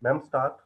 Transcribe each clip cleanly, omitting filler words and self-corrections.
Ma'am, start.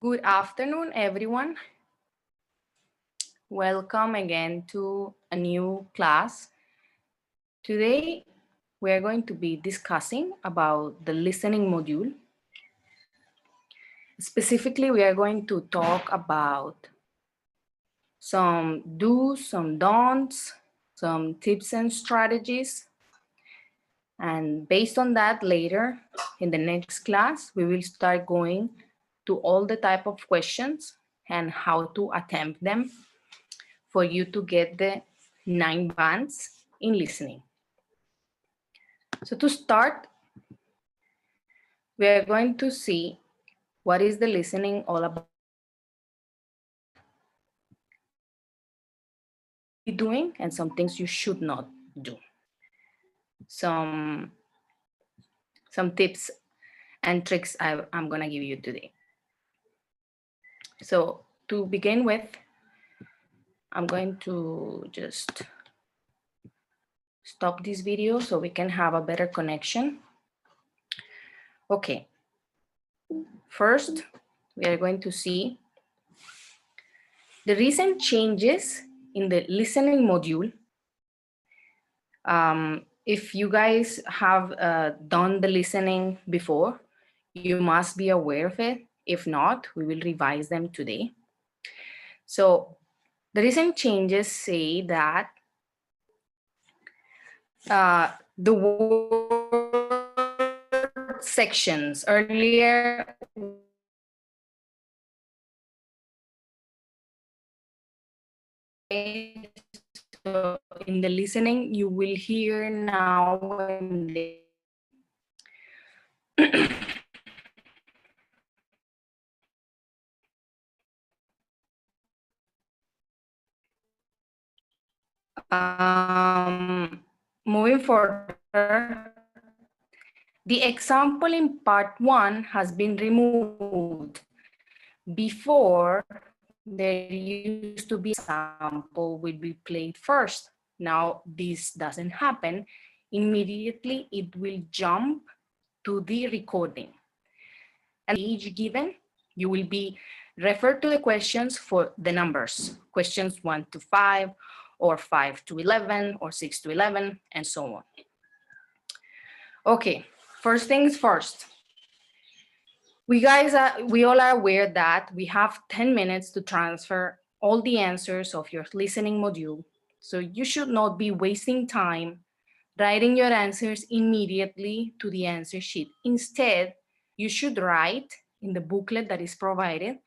Good afternoon, everyone. Welcome again to a new class. Today, we are going to be discussing about the listening module. Specifically, we are going to talk about some do's, some don'ts, some tips and strategies. And based on that, later in the next class, we will start going to all the type of questions and how to attempt them for you to get the 9 bands in listening. So to start, we are going to see what is the listening all about, be doing, and some things you should not do. Some tips and tricks I'm gonna give you today. So to begin with, I'm going to just stop this video so we can have a better connection. Okay, first we are going to see the recent changes in the listening module. If you guys have done the listening before, you must be aware of it. If not, we will revise them today. So the recent changes say that the word sections earlier so in the listening you will hear now when they moving further, the example in part 1 has been removed. Before, there used to be sample would be played first. Now this doesn't happen. Immediately it will jump to the recording. And the age given, you will be referred to the questions for the numbers, questions 1 to 5, or 5 to 11, or 6 to 11, and so on. Okay, first things first. We all are aware that we have 10 minutes to transfer all the answers of your listening module. So you should not be wasting time writing your answers immediately to the answer sheet. Instead, you should write in the booklet that is provided.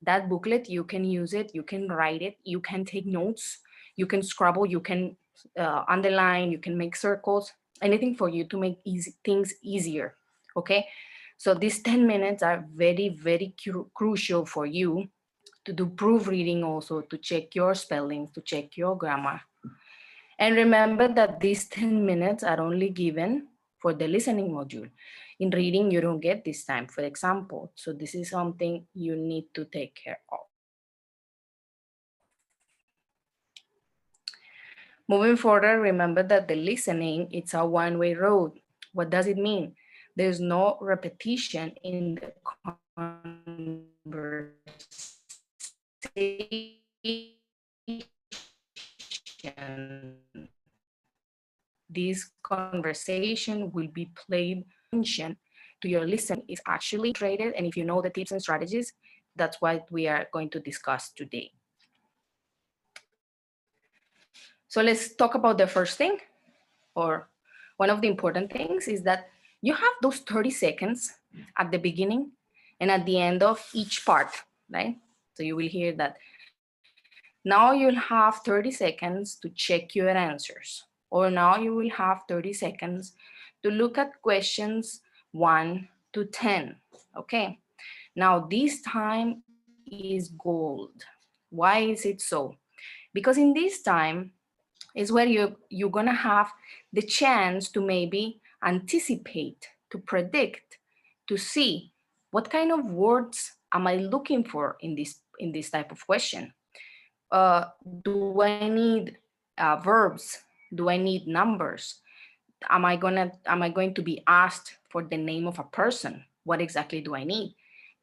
That booklet, you can use it, you can write it, you can take notes, you can scribble, you can underline, you can make circles, anything for you to make things easier, okay? So these 10 minutes are very, very crucial for you to do proofreading also, to check your spelling, to check your grammar. And remember that these 10 minutes are only given for the listening module. In reading, you don't get this time, for example. So this is something you need to take care of. Moving further, remember that the listening, it's a one-way road. What does it mean? There's no repetition in the conversation. This conversation will be played attention to your listening is actually traded. And if you know the tips and strategies, that's what we are going to discuss today. So let's talk about the first thing, or one of the important things is that you have those 30 seconds at the beginning and at the end of each part, right? So you will hear that now you'll have 30 seconds to check your answers, or now you will have 30 seconds to look at questions 1 to 10, okay? Now this time is gold. Why is it so? Because in this time is where you're gonna have the chance to maybe anticipate, to predict, to see what kind of words am I looking for in this type of question. Do I need verbs? Do I need numbers? Am I going to be asked for the name of a person? What exactly do I need?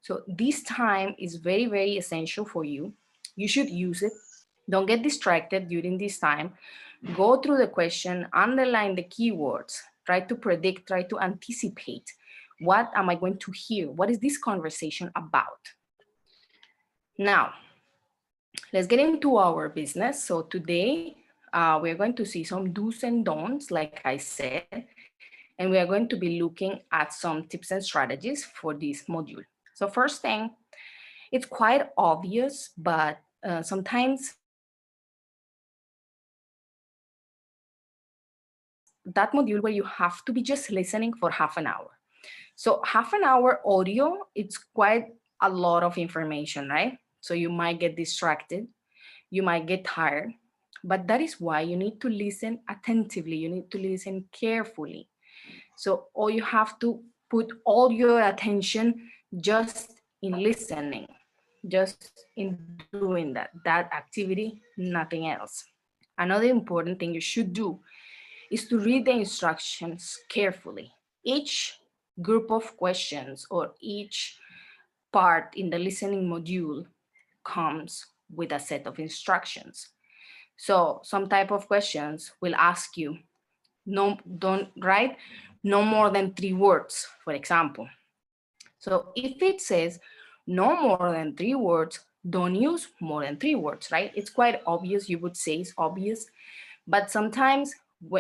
So this time is very, very essential for you. You should use it. Don't get distracted during this time. Go through the question, underline the keywords, try to predict, try to anticipate. What am I going to hear? What is this conversation about? Now, let's get into our business. So today, we're going to see some do's and don'ts, like I said, and we are going to be looking at some tips and strategies for this module. So first thing, it's quite obvious, but sometimes that module where you have to be just listening for half an hour. So half an hour audio, it's quite a lot of information, right? So you might get distracted, you might get tired, but that is why you need to listen attentively. You need to listen carefully. So all you have to put all your attention just in listening, just in doing that activity, nothing else. Another important thing you should do is to read the instructions carefully. Each group of questions or each part in the listening module comes with a set of instructions. So some type of questions will ask you, don't write no more than 3 words, for example. So if it says no more than 3 words, don't use more than 3 words, right? It's quite obvious. You would say it's obvious, but sometimes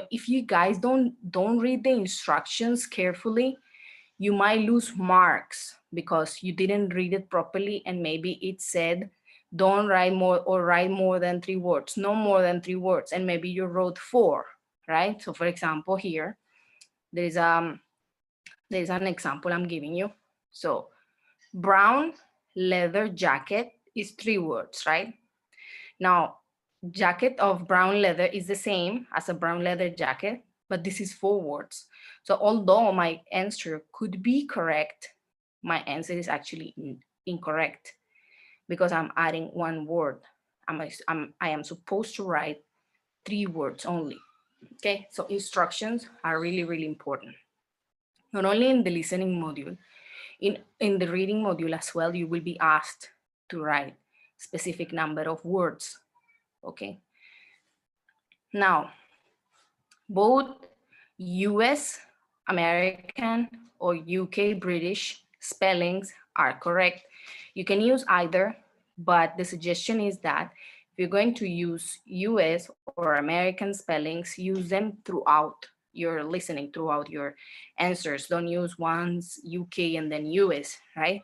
if you guys don't read the instructions carefully, you might lose marks because you didn't read it properly, and maybe it said don't write more, or write more than 3 words, no more than 3 words, and maybe you wrote 4, right? So for example, here there's an example I'm giving you. So brown leather jacket is 3 words, right? Now jacket of brown leather is the same as a brown leather jacket, but this is 4 words. So although my answer could be correct, my answer is actually incorrect because I'm adding 1 word. I am supposed to write 3 words only. Okay, so instructions are really, really important. Not only in the listening module, in the reading module as well, you will be asked to write specific number of words. Okay. Now, both US, American, or UK British spellings are correct. You can use either, but the suggestion is that if you're going to use US or American spellings, use them throughout your listening, throughout your answers. Don't use once UK and then US, right?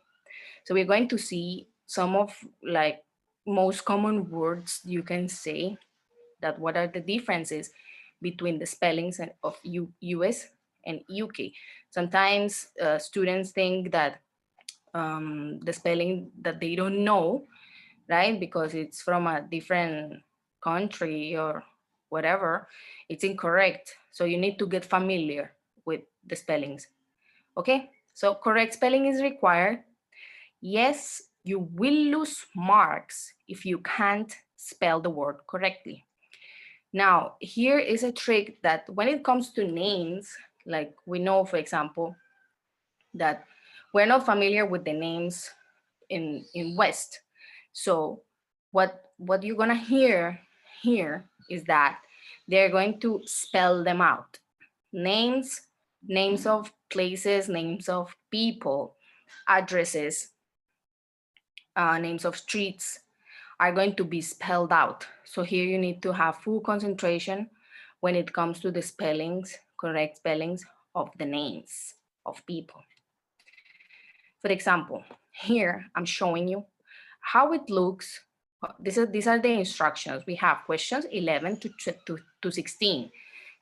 So we're going to see some of like most common words you can say, that what are the differences between the spellings of US and UK. Sometimes students think that the spelling that they don't know, right, because it's from a different country or whatever, it's incorrect. So you need to get familiar with the spellings. Okay, so correct spelling is required. Yes, you will lose marks if you can't spell the word correctly. Now, here is a trick that when it comes to names, like we know, for example, that we're not familiar with the names in West. So what you're gonna hear here is that they're going to spell them out. Names, names of places, names of people, addresses, names of streets are going to be spelled out. So here you need to have full concentration when it comes to the spellings, correct spellings of the names of people. For example, here I'm showing you how it looks. These are the instructions. We have questions 11 to 16.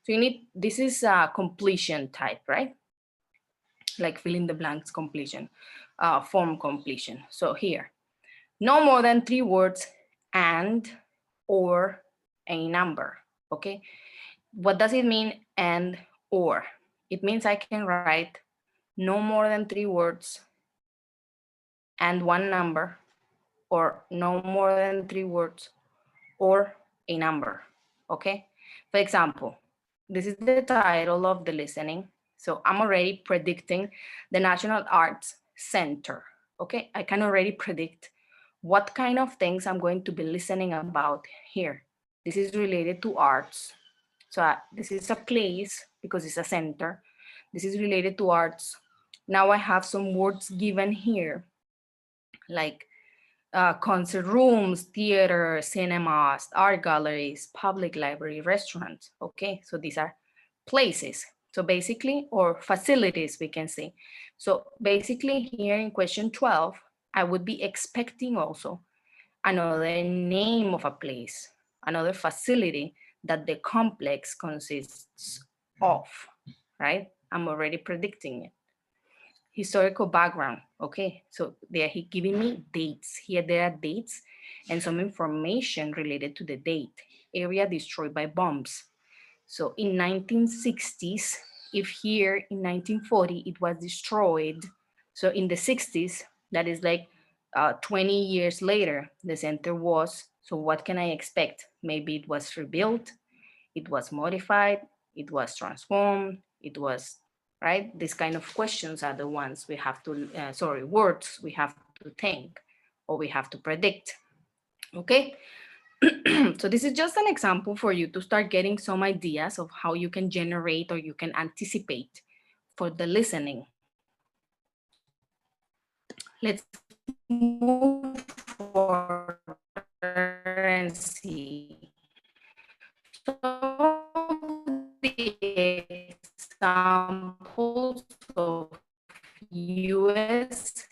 So you need, this is a completion type, right? Like fill in the blanks completion, form completion. So here, no more than 3 words and or a number, okay? What does it mean and or? It means I can write no more than 3 words and 1 number, or no more than 3 words or a number, okay? For example, this is the title of the listening. So I'm already predicting the National Arts Center, okay? I can already predict what kind of things I'm going to be listening about here. This is related to arts. So this is a place because it's a center. This is related to arts. Now I have some words given here, like concert rooms, theater, cinemas, art galleries, public library, restaurants. Okay, so these are places. So basically, or facilities, we can say. So basically here in question 12, I would be expecting also another name of a place, another facility that the complex consists of, right? I'm already predicting it. Historical background, okay? So there he giving me dates. Here there are dates and some information related to the date. Area destroyed by bombs. So in 1960s, if here in 1940 it was destroyed, so in the 60s, that is like 20 years later, the center was, so what can I expect? Maybe it was rebuilt, it was modified, it was transformed, it was, right? These kind of questions are the ones we have to, words we have to think or we have to predict, okay? So this is just an example for you to start getting some ideas of how you can generate or you can anticipate for the listening. Let's move forward and see. So the examples of US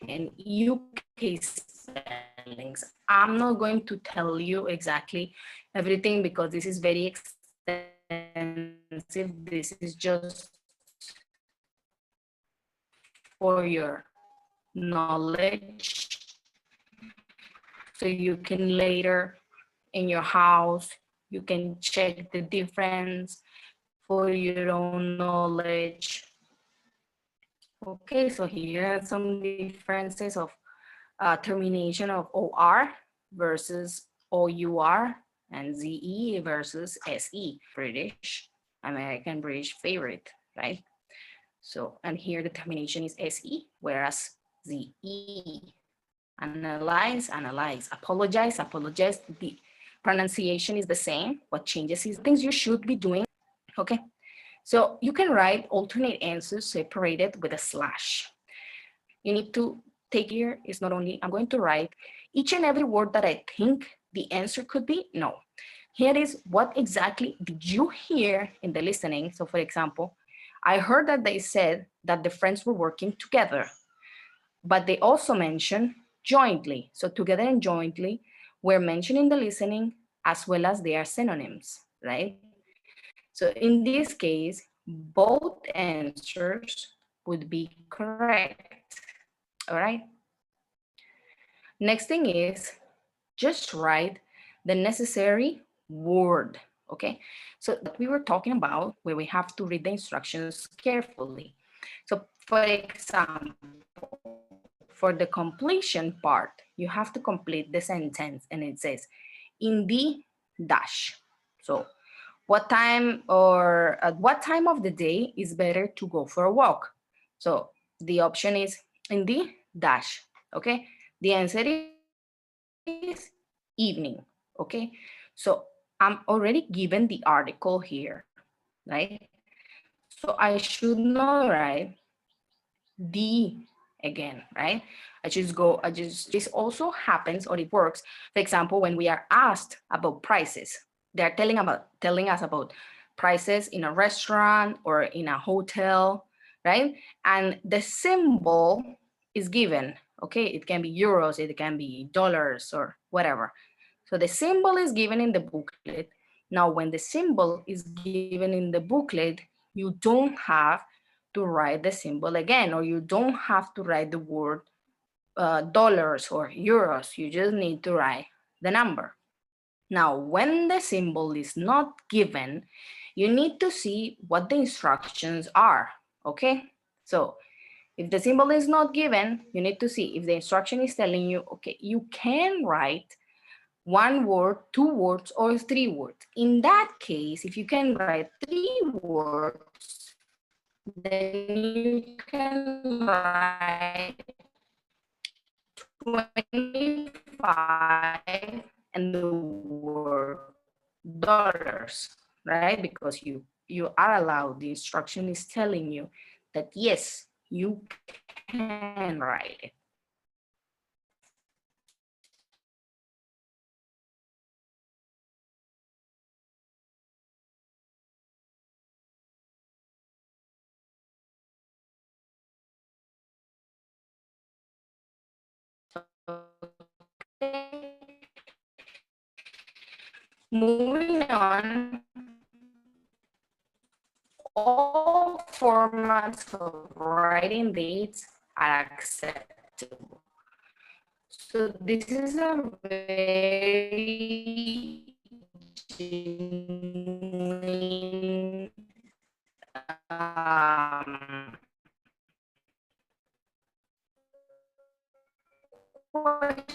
and UK spellings. I'm not going to tell you exactly everything because this is very extensive. This is just for your knowledge. So you can later in your house, you can check the difference for your own knowledge. Okay, so here are some differences of termination of OR versus OUR and ZE versus SE, British, American, British favorite, right? So, and here the termination is SE, whereas ZE, analyze, analyze, apologize, apologize. The pronunciation is the same. What changes is things you should be doing, okay? So you can write alternate answers separated with a slash. you need to take here is not only I'm going to write each and every word that I think the answer could be. No, here is what exactly did you hear in the listening. So for example, I heard that they said that the friends were working together, but they also mentioned jointly. So together and jointly were mentioned in the listening, as well as they are synonyms, right? So in this case, both answers would be correct. All right. Next thing is just write the necessary word. Okay. So that we were talking about where we have to read the instructions carefully. So for example, for the completion part, you have to complete the sentence and it says in the dash. So what time or at what time of the day is better to go for a walk? So the option is in the dash. Okay. The answer is evening. Okay. So I'm already given the article here, right? So I should not write the again, right? This also happens or it works. For example, when we are asked about prices, they're telling us about prices in a restaurant or in a hotel, right? And the symbol is given, okay? It can be euros, it can be dollars or whatever. So the symbol is given in the booklet. Now, when the symbol is given in the booklet, you don't have to write the symbol again, or you don't have to write the word dollars or euros. You just need to write the number. Now, when the symbol is not given, you need to see what the instructions are, okay? So if the symbol is not given, you need to see if the instruction is telling you, okay, you can write one word, two words, or three words. In that case, if you can write three words, then you can write 25 and the word dollars, right? Because you are allowed, the instruction is telling you that yes, you can write it. Moving on, all formats of writing dates are acceptable. So this is a very genuine questions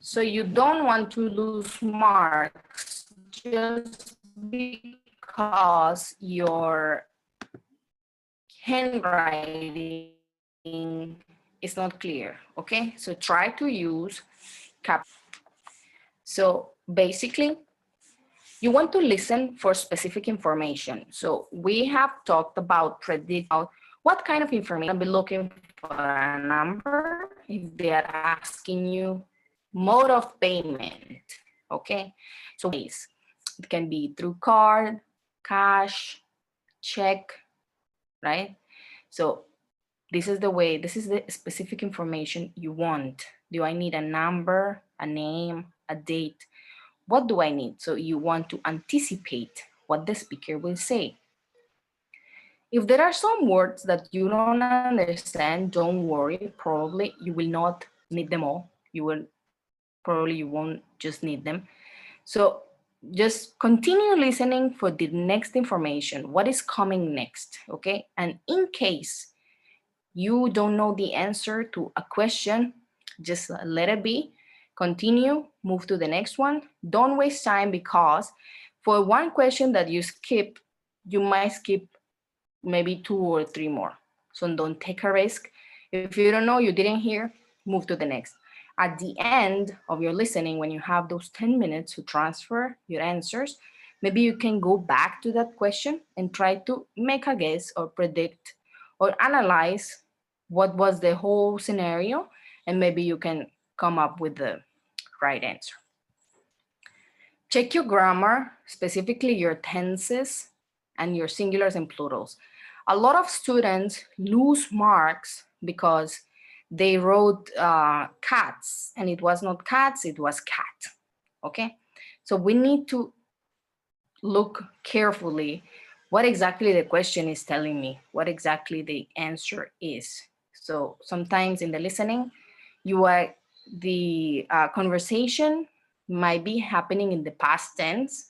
so you don't want to lose marks just because your handwriting is not clear, okay? So try to use cap. So basically, you want to listen for specific information. So we have talked about predict what kind of information I'll be looking for a number, if they are asking you mode of payment, okay? So it can be through card, cash, check, right? So this is the way, this is the specific information you want. Do I need a number, a name, a date? What do I need? So you want to anticipate what the speaker will say. If there are some words that you don't understand, don't worry, probably you will not need them all. You won't just need them. So just continue listening for the next information, what is coming next, okay? And in case you don't know the answer to a question, just let it be, continue, move to the next one. Don't waste time, because for one question that you skip, you might skip maybe 2 or 3 more. So don't take a risk. If you don't know, you didn't hear, move to the next. At the end of your listening, when you have those 10 minutes to transfer your answers, maybe you can go back to that question and try to make a guess or predict or analyze what was the whole scenario, and maybe you can come up with the right answer. Check your grammar, specifically your tenses and your singulars and plurals. A lot of students lose marks because they wrote cats, and it was not cats, it was cat, okay? So we need to look carefully what exactly the question is telling me, what exactly the answer is. So sometimes in the listening, the conversation might be happening in the past tense,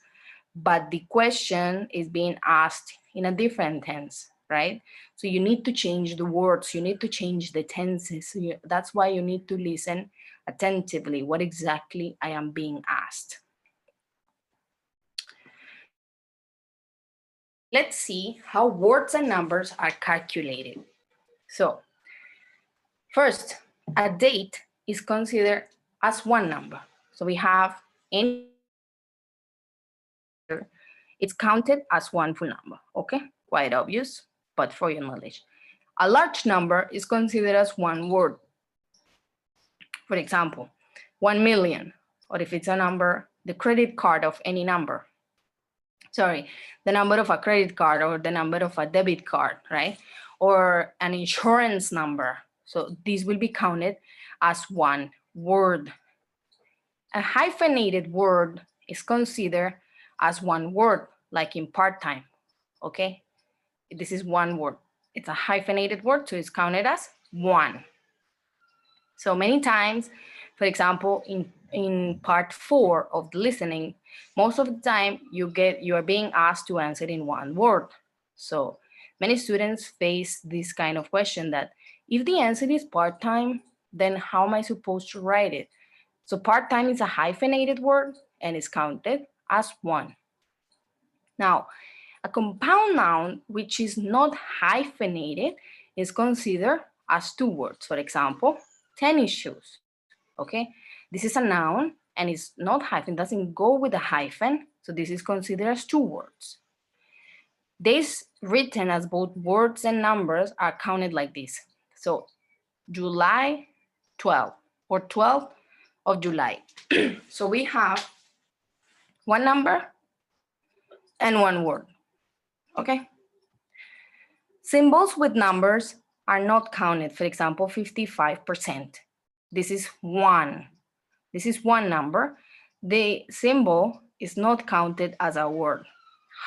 but the question is being asked in a different tense, right? So you need to change the words, you need to change the tenses. So that's why you need to listen attentively, what exactly I am being asked. Let's see how words and numbers are calculated. So first, a date is considered as one number. So we have any, it's counted as one full number, okay? Quite obvious, but for your knowledge. A large number is considered as one word. For example, 1 million, or if it's a number, the credit card of any number. Sorry, the number of a credit card or the number of a debit card, right? Or an insurance number. So these will be counted as one word. A hyphenated word is considered as one word, like in part-time, okay? This is one word. It's a hyphenated word, so it's counted as one. So many times, for example, in part 4 of the listening, most of the time you are being asked to answer in one word. So many students face this kind of question that if the answer is part-time, then how am I supposed to write it? So part-time is a hyphenated word and is counted as one. Now, a compound noun which is not hyphenated is considered as two words. For example, tennis shoes, okay? This is a noun and it's not hyphen, doesn't go with a hyphen. So this is considered as two words. Days written as both words and numbers are counted like this. So July 12 or 12th of July. So we have one number and one word, okay? Symbols with numbers are not counted. For example, 55%. This is one. This is one number. The symbol is not counted as a word.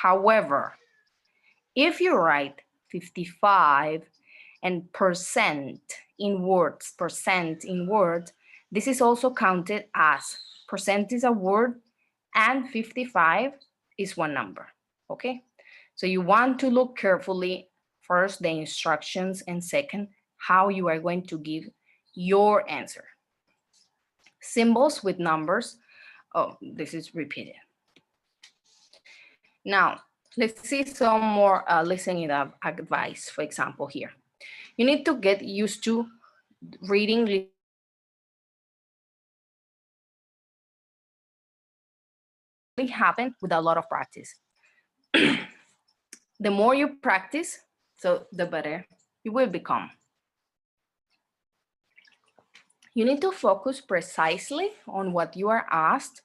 However, if you write 55 and percent in words, this is also counted as percent is a word and 55 is one number, okay? So you want to look carefully, first the instructions, and second, how you are going to give your answer. Symbols with numbers, oh, this is repeated. Now, let's see some more listening advice, for example, here. You need to get used to reading happen with a lot of practice. The more you practice, so the better you will become. You need to focus precisely on what you are asked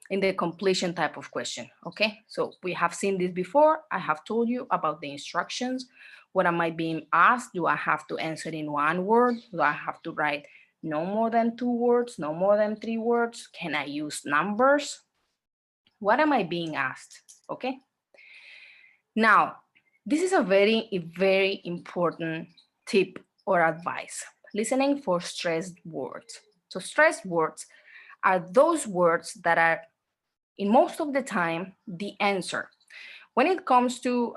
in the completion type of question, okay? So we have seen this before. I have told you about the instructions. What am I being asked? Do I have to answer in one word? Do I have to write no more than 2 words, no more than 3 words? Can I use numbers? What am I being asked, okay? Now, this is a very important tip or advice. Listening for stressed words. So stressed words are those words that are, in most of the time, the answer. When it comes to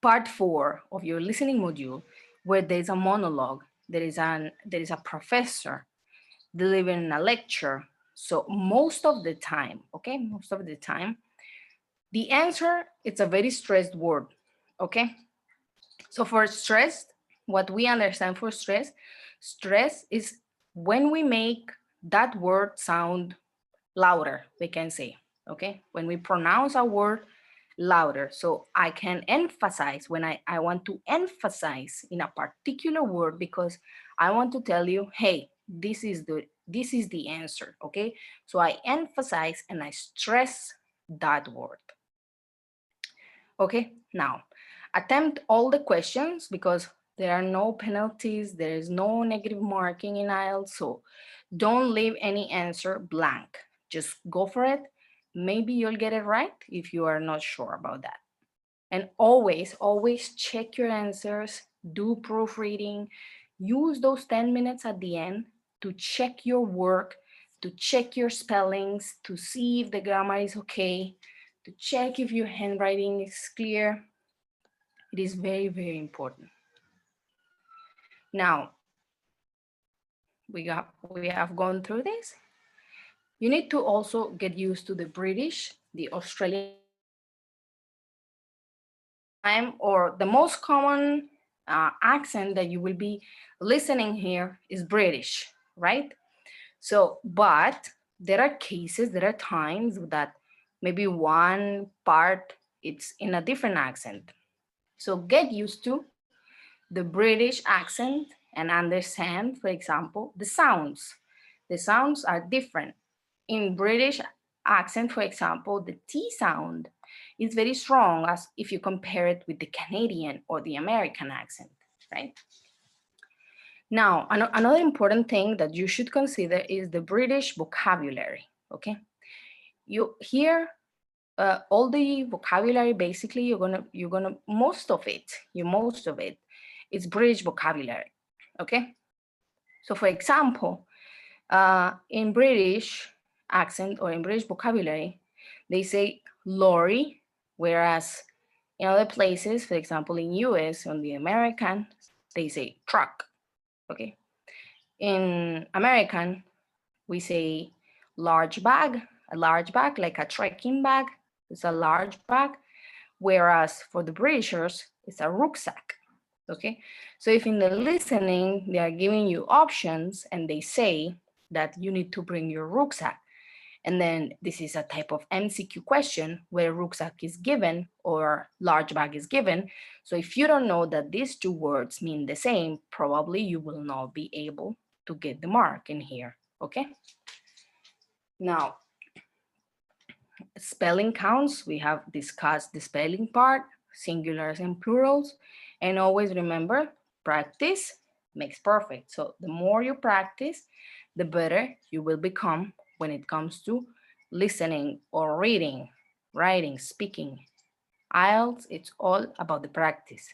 part 4 of your listening module, where there's a monologue, there is a professor delivering a lecture. So most of the time, okay, most of the time, the answer, it's a very stressed word, okay? So for stress, what we understand for stress, stress is when we make that word sound louder, we can say, okay? When we pronounce a word louder. So I can emphasize when I want to emphasize in a particular word because I want to tell you, hey, this is the answer, okay? So I emphasize and I stress that word. Okay, now attempt all the questions because there are no penalties, there is no negative marking in IELTS, so don't leave any answer blank. Just go for it. Maybe you'll get it right if you are not sure about that. And always check your answers, do proofreading, use those 10 minutes at the end to check your work, to check your spellings, to see if the grammar is okay, to check if your handwriting is clear. It is very important. Now, we have gone through this. You need to also get used to the British, the Australian, or the most common accent that you will be listening here is British, right? So, but there are cases, there are times that maybe one part it's in a different accent. So get used to the British accent and understand, for example, the sounds. The sounds are different. In British accent, for example, the T sound is very strong as if you compare it with the Canadian or the American accent, right? Now, another important thing that you should consider is the British vocabulary, okay? You hear all the vocabulary, basically, you're gonna most of it is British vocabulary, okay? So for example, in British accent or in British vocabulary, they say lorry, whereas in other places, for example, in US, on the American, they say truck, okay? In American, we say large bag, a large bag, like a trekking bag, it's a large bag, whereas for the Britishers, it's a rucksack, okay? So if in the listening, they are giving you options and they say that you need to bring your rucksack, and then this is a type of MCQ question where rucksack is given or large bag is given. So if you don't know that these two words mean the same, probably you will not be able to get the mark in here, okay? Now, spelling counts, we have discussed the spelling part, singulars and plurals, and always remember, practice makes perfect. So the more you practice, the better you will become when it comes to listening or reading, writing, speaking. IELTS, it's all about the practice.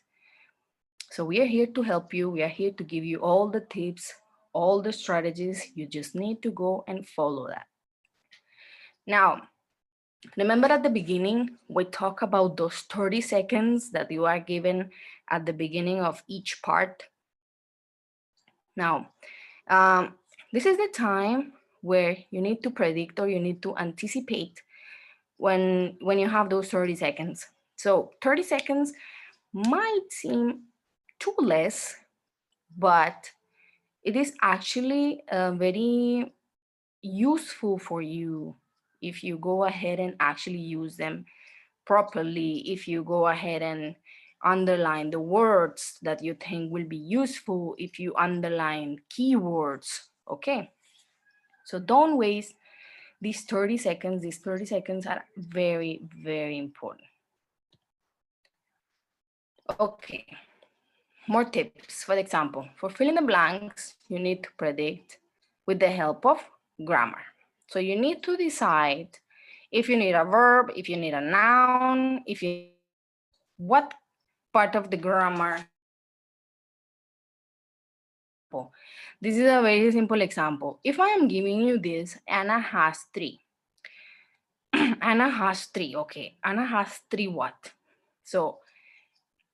So we are here to help you. We are here to give you all the tips, all the strategies. You just need to go and follow that. Now, remember at the beginning, we talk about those 30 seconds that you are given at the beginning of each part. Now, this is the time where you need to predict or you need to anticipate when you have those 30 seconds. So 30 seconds might seem too less, but it is actually very useful for you if you go ahead and actually use them properly, if you go ahead and underline the words that you think will be useful, if you underline keywords, okay? So don't waste these 30 seconds. These 30 seconds are very, very important. Okay, more tips. For example, for filling the blanks, you need to predict with the help of grammar. So you need to decide if you need a verb, if you need a noun, if you what part of the grammar. This is a very simple example. If I am giving you this, Anna has 3. Anna has 3, okay. Anna has 3 what? So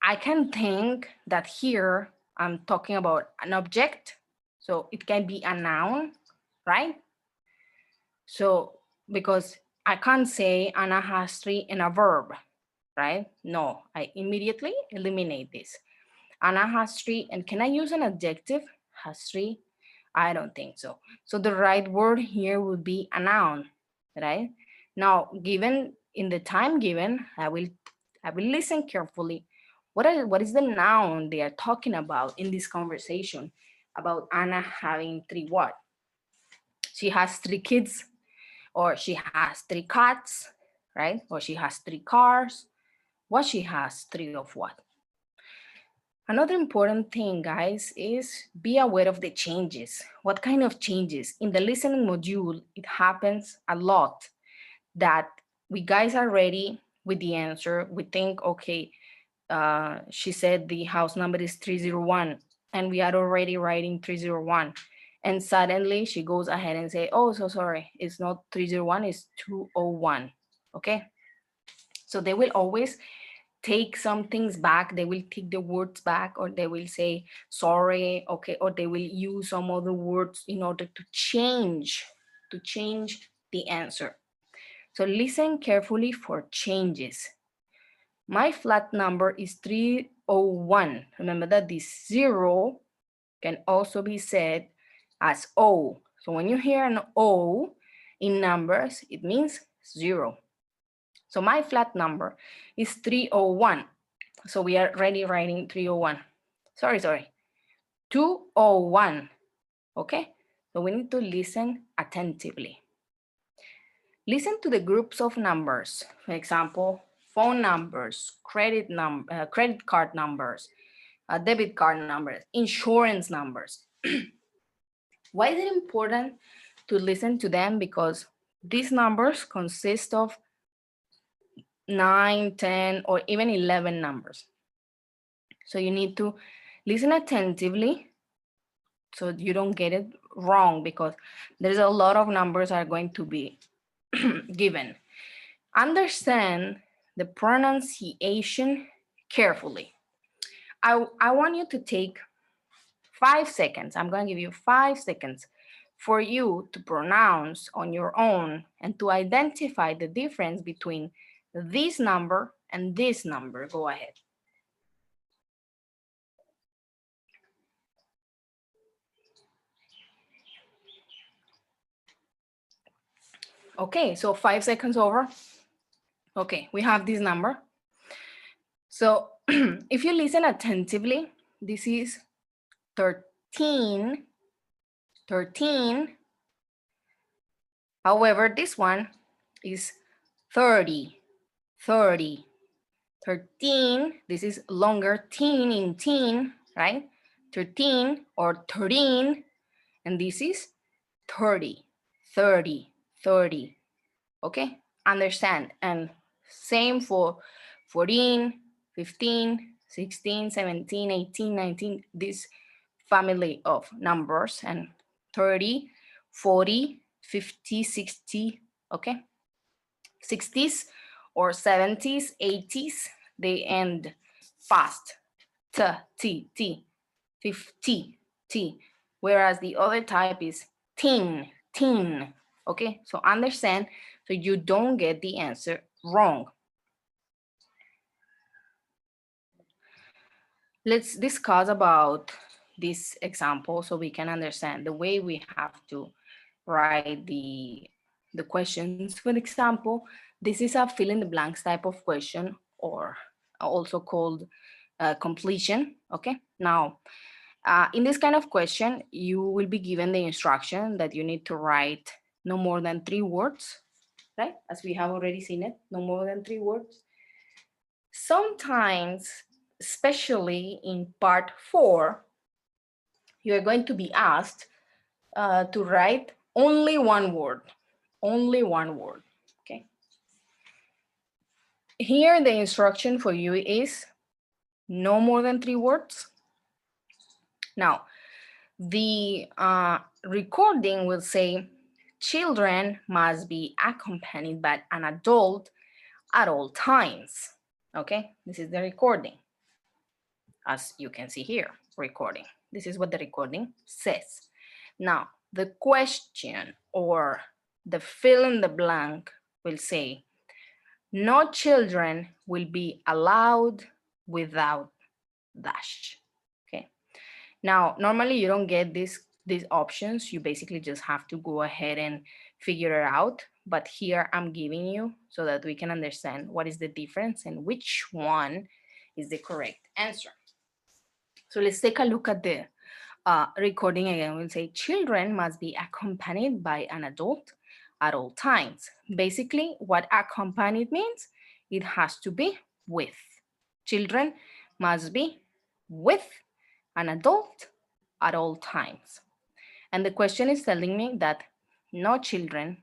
I can think that here I'm talking about an object. So it can be a noun, right? So because I can't say Anna has 3 in a verb, right? No, I immediately eliminate this. Anna has 3, and can I use an adjective? Has 3? I don't think so. So the right word here would be a noun, right? Now, given in the time given, I will listen carefully. What is the noun they are talking about in this conversation about Anna having 3 what? She has 3 kids, or she has 3 cats, right? Or she has 3 cars. What she has 3 of what? Another important thing, guys, is be aware of the changes. What kind of changes? In the listening module, it happens a lot that we guys are ready with the answer. We think, okay, she said the house number is 301, and we are already writing 301. And suddenly she goes ahead and say, oh, so sorry, it's not 301, it's 201, okay? So they will always take some things back. They will take the words back, or they will say sorry, okay, or they will use some other words in order to change the answer. So listen carefully for changes. My flat number is 301. Remember that this 0 can also be said as O. So when you hear an O in numbers, it means 0. So my flat number is 301. So we are already writing 301. Sorry, 201. Okay, so we need to listen attentively. Listen to the groups of numbers. For example, phone numbers, credit card numbers, debit card numbers, insurance numbers. Why is it important to listen to them? Because these numbers consist of 9, 10, or even 11 numbers. So you need to listen attentively so you don't get it wrong, because there's a lot of numbers are going to be given. Understand the pronunciation carefully. I want you to take 5 seconds. I'm going to give you 5 seconds for you to pronounce on your own and to identify the difference between this number and this number. Go ahead. Okay, so 5 seconds over. Okay, we have this number. So if you listen attentively, this is 13. However, this one is 30. 13, this is longer, teen in teen, right? 13 or 13, and this is 30. Okay, understand. And same for 14, 15, 16, 17, 18, 19, this family of numbers, and 30, 40, 50, 60, okay? 60s or 70s, 80s, they end fast. T, 50, T. Whereas the other type is teen. Okay, so understand so you don't get the answer wrong. Let's discuss about this example so we can understand the way we have to write the questions. For example, this is a fill in the blanks type of question, or also called completion. Okay, now in this kind of question, you will be given the instruction that you need to write no more than 3 words, right? As we have already seen it, no more than 3 words. Sometimes, especially in part 4, you are going to be asked to write only 1 word, only 1 word, okay? Here, the instruction for you is no more than 3 words. Now, the recording will say, children must be accompanied by an adult at all times. Okay, this is the recording. As you can see here, recording. This is what the recording says. Now, the question or the fill in the blank will say, no children will be allowed without dash. Okay. Now, normally you don't get these options. You basically just have to go ahead and figure it out. But here I'm giving you so that we can understand what is the difference and which one is the correct answer. So let's take a look at the recording again. We'll say children must be accompanied by an adult at all times. Basically, what accompanied means, it has to be with. Children must be with an adult at all times. And the question is telling me that no children,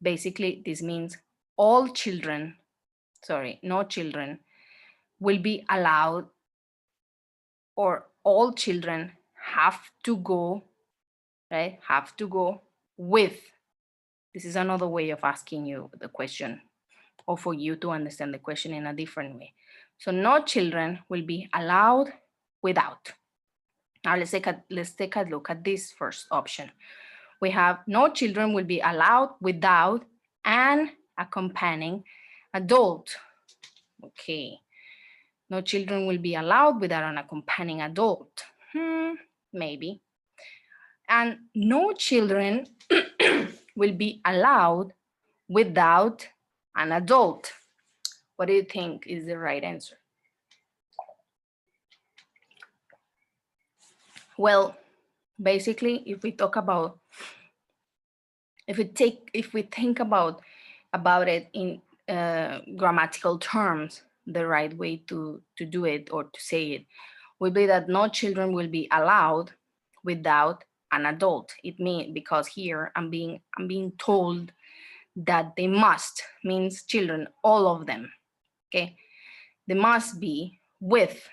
basically this means all children, no children will be allowed, or all children have to go, right? Have to go with. This is another way of asking you the question, or for you to understand the question in a different way. So no children will be allowed without. Now let's take a look at this first option. We have no children will be allowed without an accompanying adult. Okay. No children will be allowed without an accompanying adult. Maybe. And no children will be allowed without an adult. What do you think is the right answer? Well, basically, if we think about it in grammatical terms, the right way to do it or to say it will be that no children will be allowed without an adult. It means, because here I'm being told that they must, means children, all of them. Okay, they must be with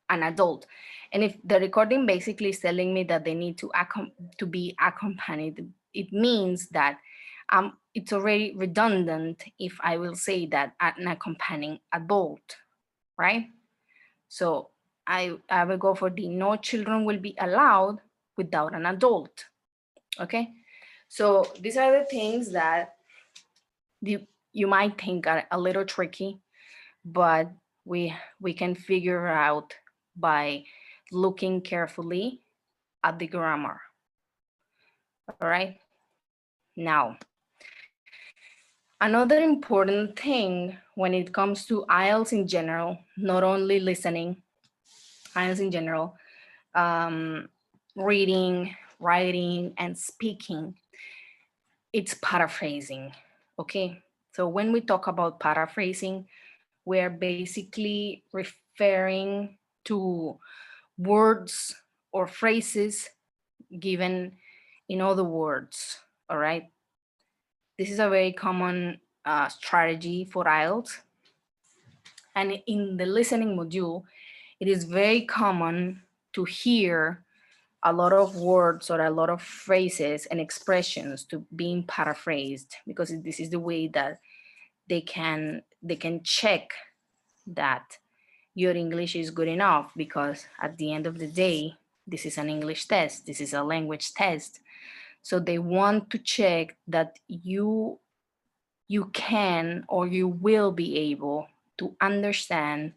an adult. And if the recording basically is telling me that they need to be accompanied, it means that it's already redundant if I will say that an accompanying adult, right? So I will go for the no children will be allowed without an adult. Okay, so these are the things that you might think are a little tricky, but we can figure out by looking carefully at the grammar. All right. Now, another important thing when it comes to IELTS in general, not only listening, IELTS in general, reading, writing, and speaking, it's paraphrasing. Okay. So when we talk about paraphrasing, we're basically referring to words or phrases given in other words, all right? This is a very common strategy for IELTS. And in the listening module, it is very common to hear a lot of words or a lot of phrases and expressions to being paraphrased, because this is the way that they can check that your English is good enough, because at the end of the day, this is an English test, this is a language test. So they want to check that you can or you will be able to understand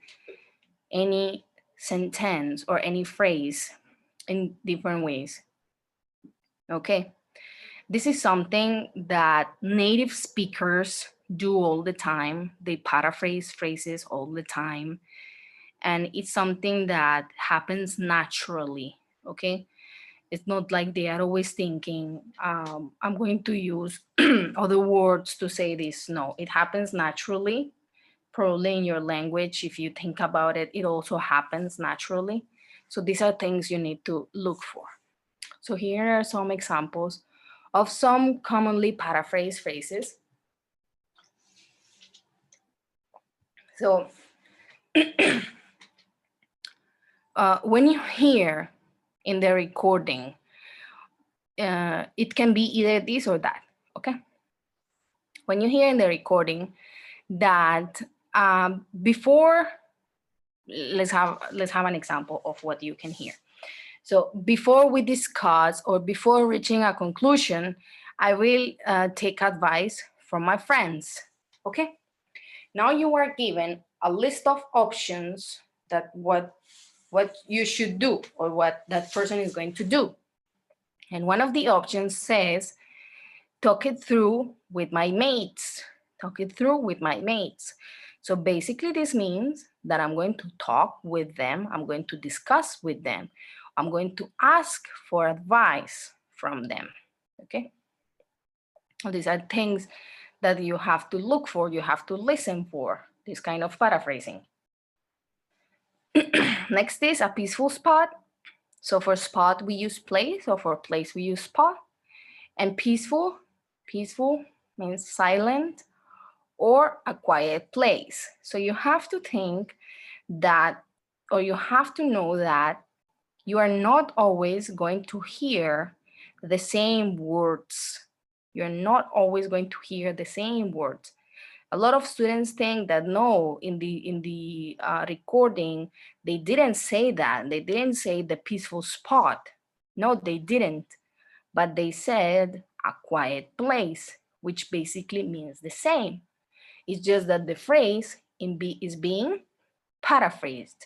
any sentence or any phrase in different ways. Okay, this is something that native speakers do all the time. They paraphrase phrases all the time. And it's something that happens naturally, okay? It's not like they are always thinking, I'm going to use other words to say this. No, it happens naturally. Probably in your language, if you think about it, it also happens naturally. So these are things you need to look for. So here are some examples of some commonly paraphrased phrases. So when you hear in the recording, it can be either this or that, okay? When you hear in the recording that before, let's have an example of what you can hear. So before we discuss or before reaching a conclusion, I will take advice from my friends, okay? Now you are given a list of options that what you should do or what that person is going to do. And one of the options says, talk it through with my mates. Talk it through with my mates. So basically this means that I'm going to talk with them. I'm going to discuss with them. I'm going to ask for advice from them, okay? So these are things that you have to look for, you have to listen for, this kind of paraphrasing. Next is a peaceful spot. So for spot, we use place, or for place, we use spot. And peaceful means silent or a quiet place. So you have to think that, or you have to know that you are not always going to hear the same words. You're not always going to hear the same words. A lot of students think that no, in the recording, they didn't say that. They didn't say the peaceful spot. No, they didn't. But they said a quiet place, which basically means the same. It's just that the phrase is being paraphrased.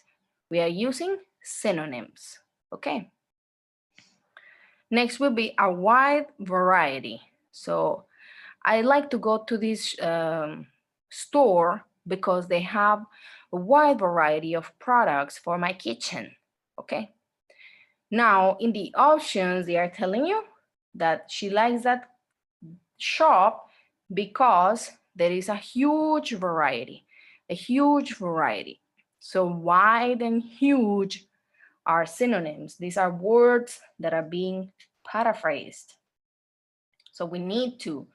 We are using synonyms, okay? Next will be a wide variety. So I like to go to this store because they have a wide variety of products for my kitchen, okay? Now, in the options, they are telling you that she likes that shop because there is a huge variety, a huge variety. So wide and huge are synonyms. These are words that are being paraphrased. So we need to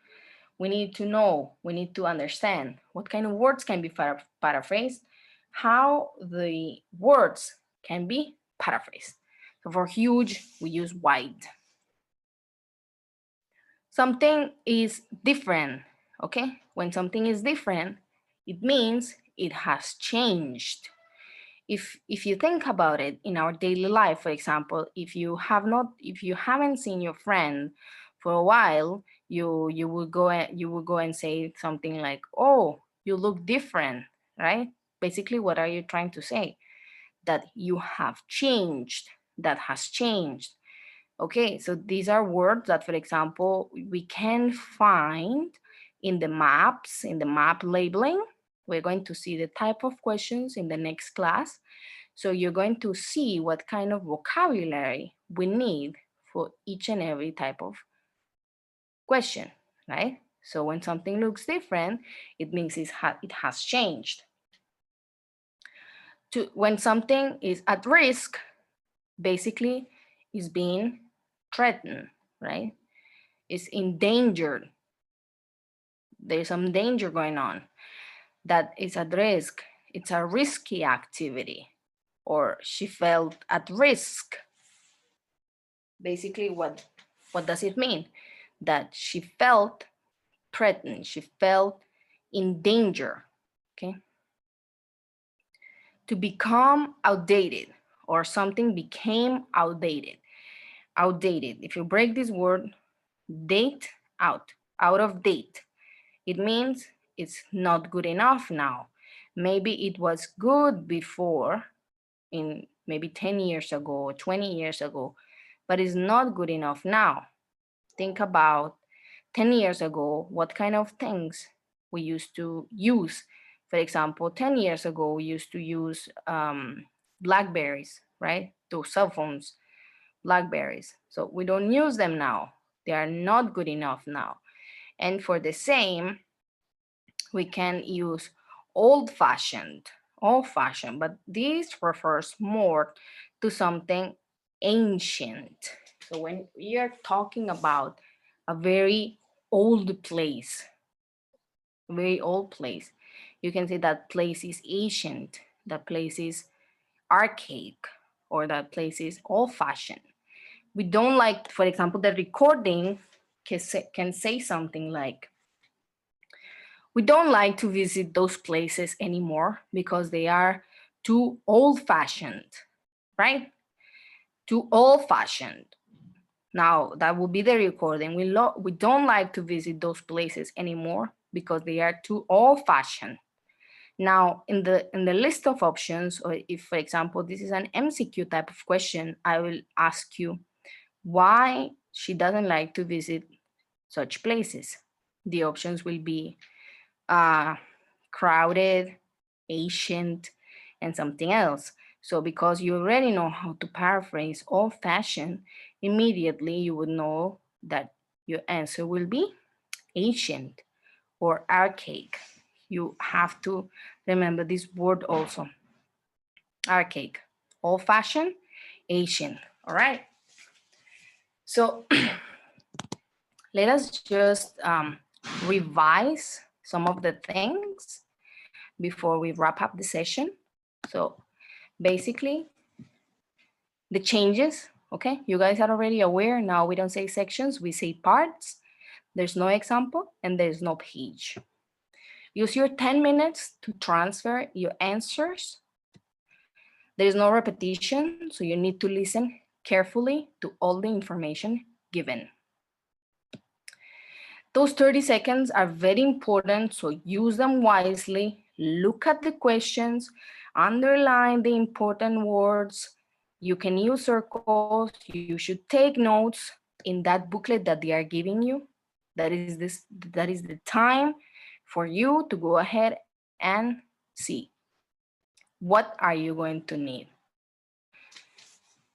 know, we need to understand what kind of words can be paraphrased, how the words can be paraphrased. So for huge, we use wide. Something is different, okay? When something is different, it means it has changed. If you think about it in our daily life, for example, if you haven't seen your friend for a while, you will go and say something like, oh, you look different, right? Basically, what are you trying to say? That you have changed, that has changed. Okay, so these are words that, for example, we can find in the maps, in the map labeling. We're going to see the type of questions in the next class. So you're going to see what kind of vocabulary we need for each and every type of question, right? So when something looks different, it means it has changed. When something is at risk, basically is being threatened, right? Is endangered. There's some danger going on. That is at risk. It's a risky activity, or she felt at risk. Basically, what does it mean? That she felt threatened, she felt in danger, okay? To become outdated, or something became outdated. Outdated, if you break this word, date, out of date, it means it's not good enough now. Maybe it was good before, in maybe 10 years ago or 20 years ago, but it's not good enough now. Think about 10 years ago, what kind of things we used to use. For example, 10 years ago, we used to use Blackberries, right? Those cell phones, Blackberries. So we don't use them now. They are not good enough now. And for the same, we can use old-fashioned, but this refers more to something ancient. So when we are talking about a very old place, you can say that place is ancient, that place is archaic, or that place is old-fashioned. We don't like, for example, the recording can say something like, we don't like to visit those places anymore because they are too old-fashioned, right? Too old-fashioned. Now, that will be the recording. We don't like to visit those places anymore because they are too old-fashioned. Now, in the list of options, or if, for example, this is an MCQ type of question, I will ask you why she doesn't like to visit such places. The options will be crowded, ancient, and something else. So because you already know how to paraphrase old-fashioned, immediately you would know that your answer will be ancient or archaic. You have to remember this word also. Archaic, old-fashioned, ancient. All right. So let us just revise some of the things before we wrap up the session. So basically, the changes, okay? You guys are already aware. Now we don't say sections, we say parts. There's no example and there's no page. Use your 10 minutes to transfer your answers. There's no repetition, so you need to listen carefully to all the information given. Those 30 seconds are very important, so use them wisely. Look at the questions, underline the important words. You can use circles. You should take notes in that booklet that they are giving you. That is the time for you to go ahead and see what are you going to need.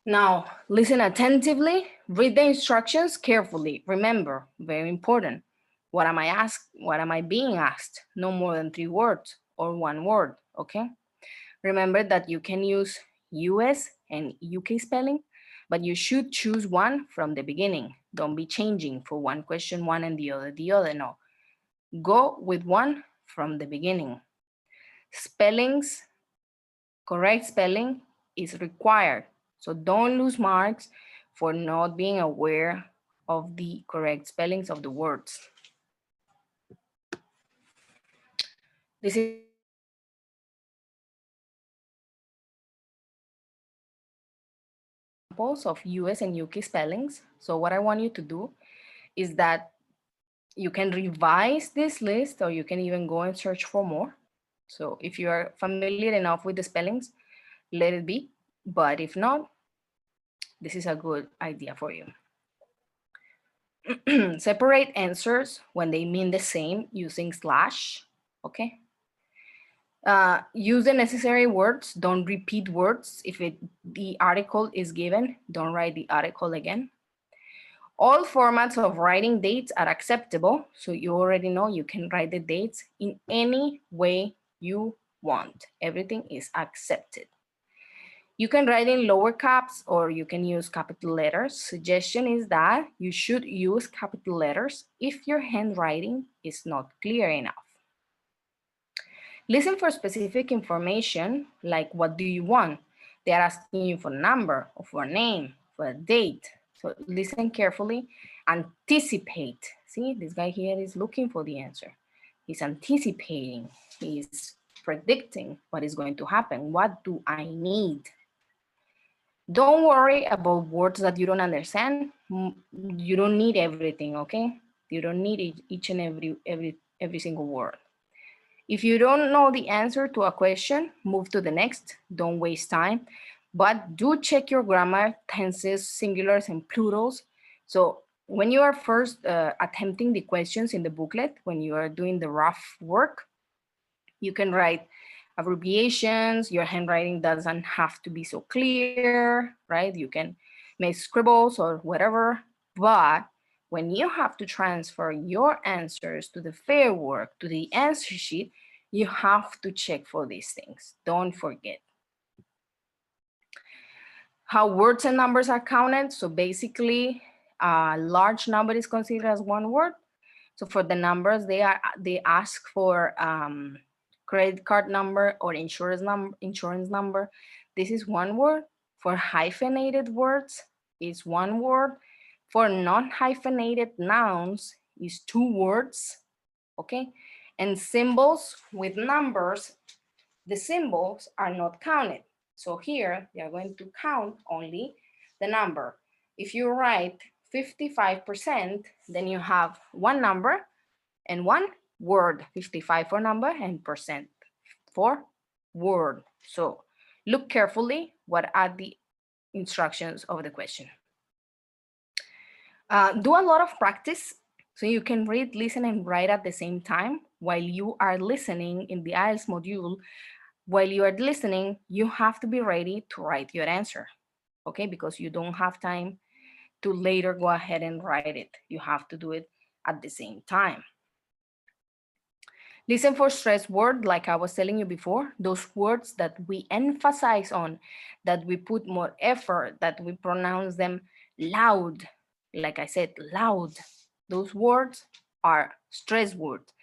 Now, listen attentively, read the instructions carefully. Remember, very important. What am I being asked? No more than 3 words or 1 word, okay? Remember that you can use US and UK spelling, but you should choose one from the beginning. Don't be changing for one question one and the other, no. Go with one from the beginning. Spellings, correct spelling is required. So don't lose marks for not being aware of the correct spellings of the words. This is examples of US and UK spellings. So what I want you to do is that you can revise this list, or you can even go and search for more. So if you are familiar enough with the spellings, let it be. But if not, this is a good idea for you. Separate answers when they mean the same using slash, okay? Use the necessary words, don't repeat words. If the article is given, don't write the article again. All formats of writing dates are acceptable, so you already know you can write the dates in any way you want. Everything is accepted. You can write in lower caps or you can use capital letters. Suggestion is that you should use capital letters if your handwriting is not clear enough. Listen for specific information, like what do you want? They are asking you for a number or for a name, for a date. So listen carefully, anticipate. See, this guy here is looking for the answer. He's anticipating, he's predicting what is going to happen. What do I need? Don't worry about words that you don't understand. You don't need everything, okay? You don't need each and every single word. If you don't know the answer to a question, move to the next. Don't waste time. But do check your grammar, tenses, singulars, and plurals. So when you are first attempting the questions in the booklet, when you are doing the rough work, you can write abbreviations. Your handwriting doesn't have to be so clear, right? You can make scribbles or whatever. But when you have to transfer your answers to the fair work, to the answer sheet, you have to check for these things. Don't forget. How words and numbers are counted. So basically, a large number is considered as one word. So for the numbers, they ask for credit card number or insurance number. This is one word. For hyphenated words, is one word. For non-hyphenated nouns, is two words. Okay, and symbols with numbers, the symbols are not counted. So here they are going to count only the number. If you write 55%, then you have one number and one word, 55 for number and percent for word. So look carefully what are the instructions of the question. Do a lot of practice so you can read, listen, and write at the same time while you are listening in the IELTS module. While you are listening, you have to be ready to write your answer, okay? Because you don't have time to later go ahead and write it. You have to do it at the same time. Listen for stress words, like I was telling you before, those words that we emphasize on, that we put more effort, that we pronounce them loud. Like I said, loud. Those words are stress words.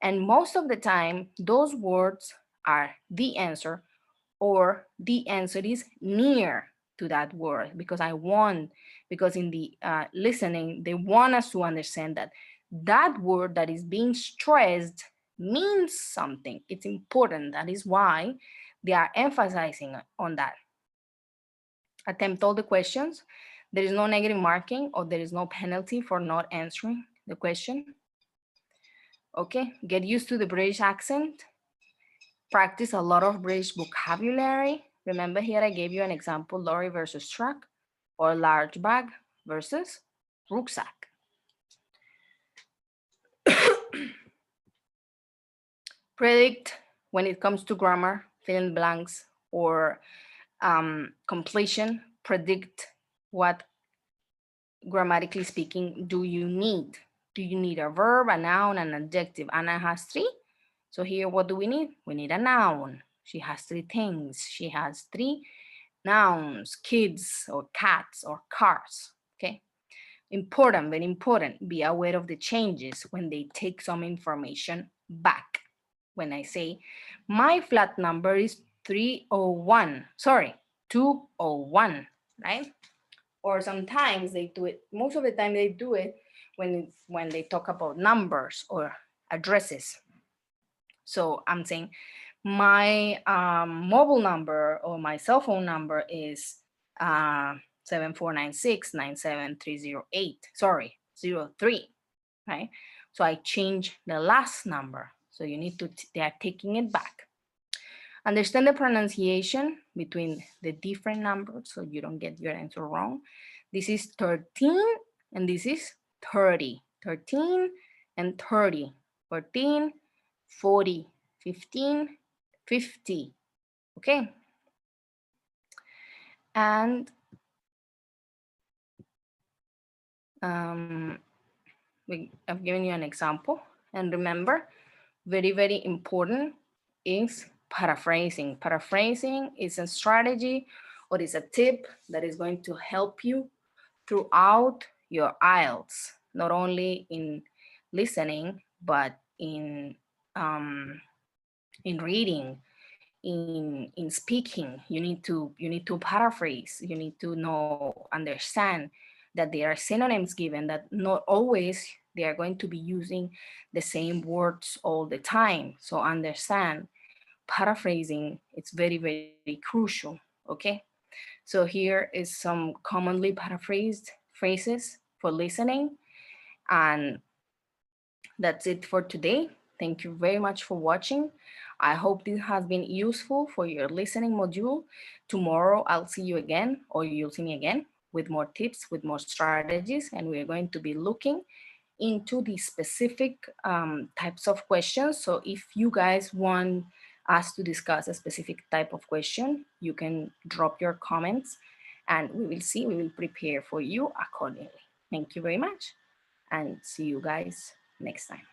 And most of the time, those words are the answer, or the answer is near to that word, because in the listening, they want us to understand that that word that is being stressed means something. It's important. That is why they are emphasizing on that. Attempt all the questions. There is no negative marking or there is no penalty for not answering the question. Okay, get used to the British accent. Practice a lot of British vocabulary. Remember here I gave you an example, lorry versus truck, or large bag versus rucksack. Predict when it comes to grammar, fill in blanks, or completion. Predict what, grammatically speaking, do you need? Do you need a verb, a noun, an adjective? Anna has three. So here, what do we need? We need a noun. She has three things. She has three nouns, kids or cats or cars, okay? Important, very important. Be aware of the changes when they take some information back. When I say, my flat number is 301, sorry, 201, right? Or sometimes they do it, most of the time they do it when they talk about numbers or addresses. So I'm saying, my mobile number or my cell phone number is 7496-97308, sorry, 03, right? So I change the last number. So you need to, they are taking it back. Understand the pronunciation between the different numbers so you don't get your answer wrong. This is 13 and this is 30. 13 and 30. 14, 40, 15, 50. Okay. And I've given you an example. And remember, very, very important is paraphrasing. Paraphrasing is a strategy or is a tip that is going to help you throughout your IELTS, not only in listening, but in reading, in speaking. You need to paraphrase. You need to understand that there are synonyms given, that not always they are going to be using the same words all the time. So understand, paraphrasing, it's very, very crucial, okay? So here is some commonly paraphrased phrases for listening. And that's it for today. Thank you very much for watching. I hope this has been useful for your listening module. Tomorrow I'll see you again, or you'll see me again. with more tips, with more strategies, and we're going to be looking into the specific types of questions. So if you guys want us to discuss a specific type of question, you can drop your comments and we will prepare for you accordingly. Thank you very much and see you guys next time.